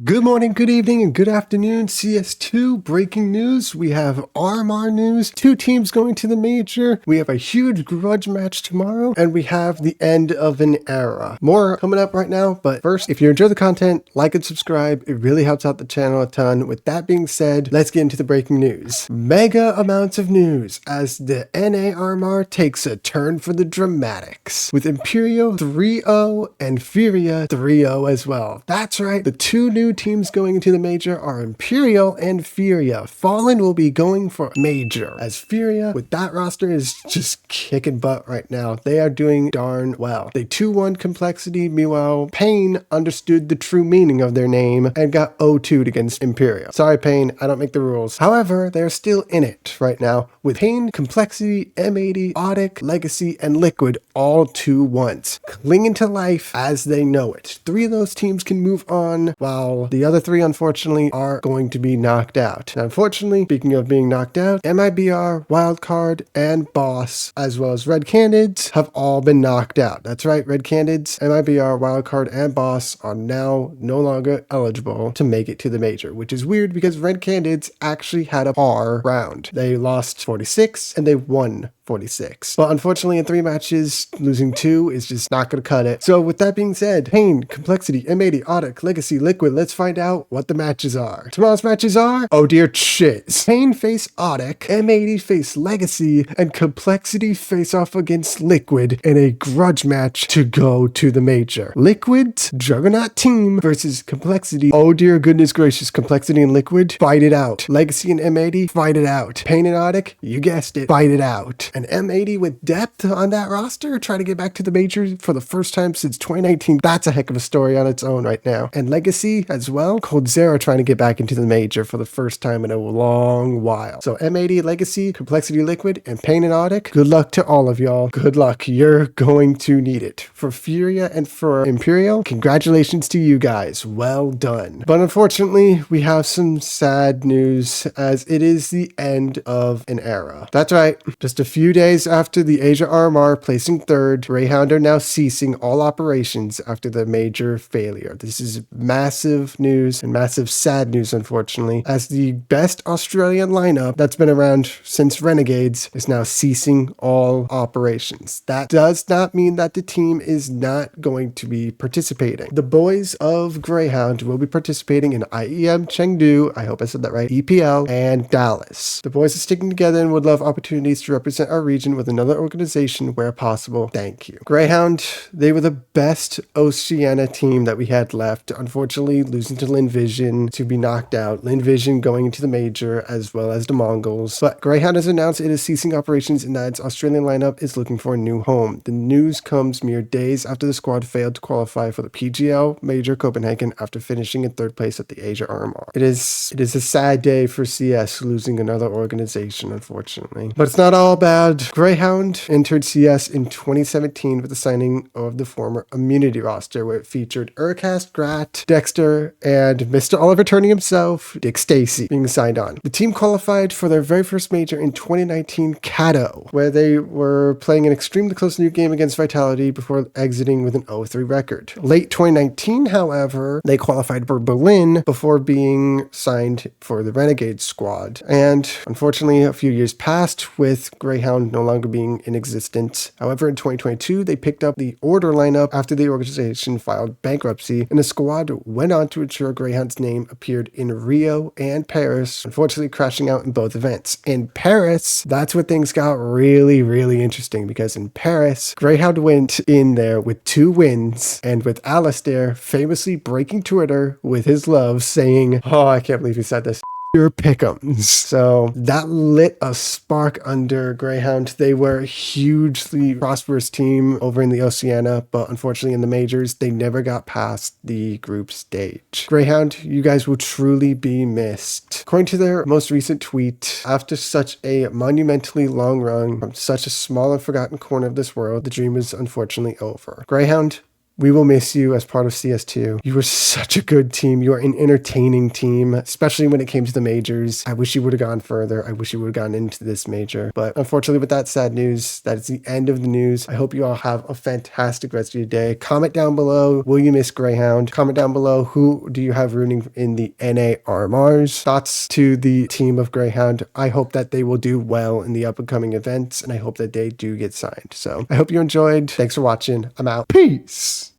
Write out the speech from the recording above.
Good morning, good evening, and good afternoon. CS2 breaking news. We have RMR news. 2 teams going to the major. We have a huge grudge match tomorrow, and we have the end of an era. More coming up right now, but first, if you enjoy the content, like and subscribe. It really helps out the channel a ton. With that being said, let's get into the breaking news. Mega amounts of news as the NA RMR takes a turn for the dramatics, with Imperial 3-0 and Furia 3-0 as well. That's right, the 2 new teams going into the major are Imperial and Furia. Fallen will be going for major, as Furia with that roster is just kicking butt right now. They are doing darn well. They 2-1 Complexity. Meanwhile, Pain understood the true meaning of their name and got 0-2'd against Imperial. Sorry, Pain, I don't make the rules. However, they're still in it right now, with Pain, Complexity, M80, Audic, Legacy, and Liquid all 2-1s, clinging to life as they know it. 3 of those teams can move on, while the other 3 unfortunately are going to be knocked out. Now, unfortunately, speaking of being knocked out, MIBR, Wildcard, and Boss, as well as Red Candids, have all been knocked out. That's right, Red Candids, MIBR, Wildcard, and Boss are now no longer eligible to make it to the major, which is weird because Red Candids actually had a par round. They lost 46 and they won 46. But unfortunately, in 3 matches, losing 2 is just not going to cut it. So with that being said, Pain, Complexity, M80, Audic, Legacy, Liquid, let's find out what the matches are. Tomorrow's matches are, oh dear shit. Pain face Audic, M80 face Legacy, and Complexity face off against Liquid in a grudge match to go to the major. Liquid's Juggernaut team versus Complexity. Oh dear goodness gracious, Complexity and Liquid, fight it out. Legacy and M80, fight it out. Pain and Audic, you guessed it, fight it out. An M80 with depth on that roster, trying to get back to the major for the first time since 2019. That's a heck of a story on its own right now. And Legacy as well. Cold Zero trying to get back into the major for the first time in a long while. So M80, Legacy, Complexity, Liquid, and Pain and Audic, good luck to all of y'all. Good luck. You're going to need it. For Furia and for Imperial, congratulations to you guys. Well done. But unfortunately, we have some sad news as it is the end of an era. That's right. Just a few days after the Asia RMR placing 3rd, Grayhound are now ceasing all operations after the major failure. This is massive news and massive sad news, unfortunately, as the best Australian lineup that's been around since Renegades is now ceasing all operations. That does not mean that the team is not going to be participating. The boys of Grayhound will be participating in IEM Chengdu, I hope I said that right, EPL, and Dallas. The boys are sticking together and would love opportunities to represent our region with another organization where possible. Thank you. Grayhound, they were the best Oceania team that we had left. Unfortunately, losing to Lin Vision to be knocked out. Lin Vision going into the major as well as the Mongols. But Grayhound has announced it is ceasing operations and that its Australian lineup is looking for a new home. The news comes mere days after the squad failed to qualify for the PGL Major Copenhagen after finishing in 3rd place at the Asia RMR. It is a sad day for CS losing another organization, unfortunately. But it's not all bad. Grayhound entered CS in 2017 with the signing of the former Immunity roster, where it featured Urcast, Grat, Dexter, and Mr. Oliver Turning himself, Dick Stacy, being signed on. The team qualified for their very first major in 2019 Cato, where they were playing an extremely close new game against Vitality before exiting with an 0-3 record. Late 2019, however, they qualified for Berlin before being signed for the Renegade squad. And unfortunately, a few years passed with Grayhound no longer being in existence. However, in 2022, they picked up the Order lineup after the organization filed bankruptcy, and the squad went on to ensure Grayhound's name appeared in Rio and Paris, unfortunately crashing out in both events. In Paris, that's where things got really interesting, because in Paris, Grayhound went in there with 2 wins, and with Alistair famously breaking Twitter with his love, saying, oh, I can't believe he said this, your pick'ems. So that lit a spark under Grayhound. They were a hugely prosperous team over in the Oceania, but unfortunately in the majors, they never got past the group stage. Grayhound, you guys will truly be missed. According to their most recent tweet, after such a monumentally long run from such a small and forgotten corner of this world, the dream is unfortunately over. Grayhound, We will miss you as part of CS2. You were such a good team. You are an entertaining team, especially when it came to the majors. I wish you would have gone further. I wish you would have gone into this major. But unfortunately, with that sad news, that is the end of the news. I hope you all have a fantastic rest of your day. Comment down below, will you miss Grayhound? Comment down below, who do you have rooting in the NA RMRs? Thoughts to the team of Grayhound. I hope that they will do well in the upcoming events, and I hope that they do get signed. So I hope you enjoyed. Thanks for watching. I'm out. Peace.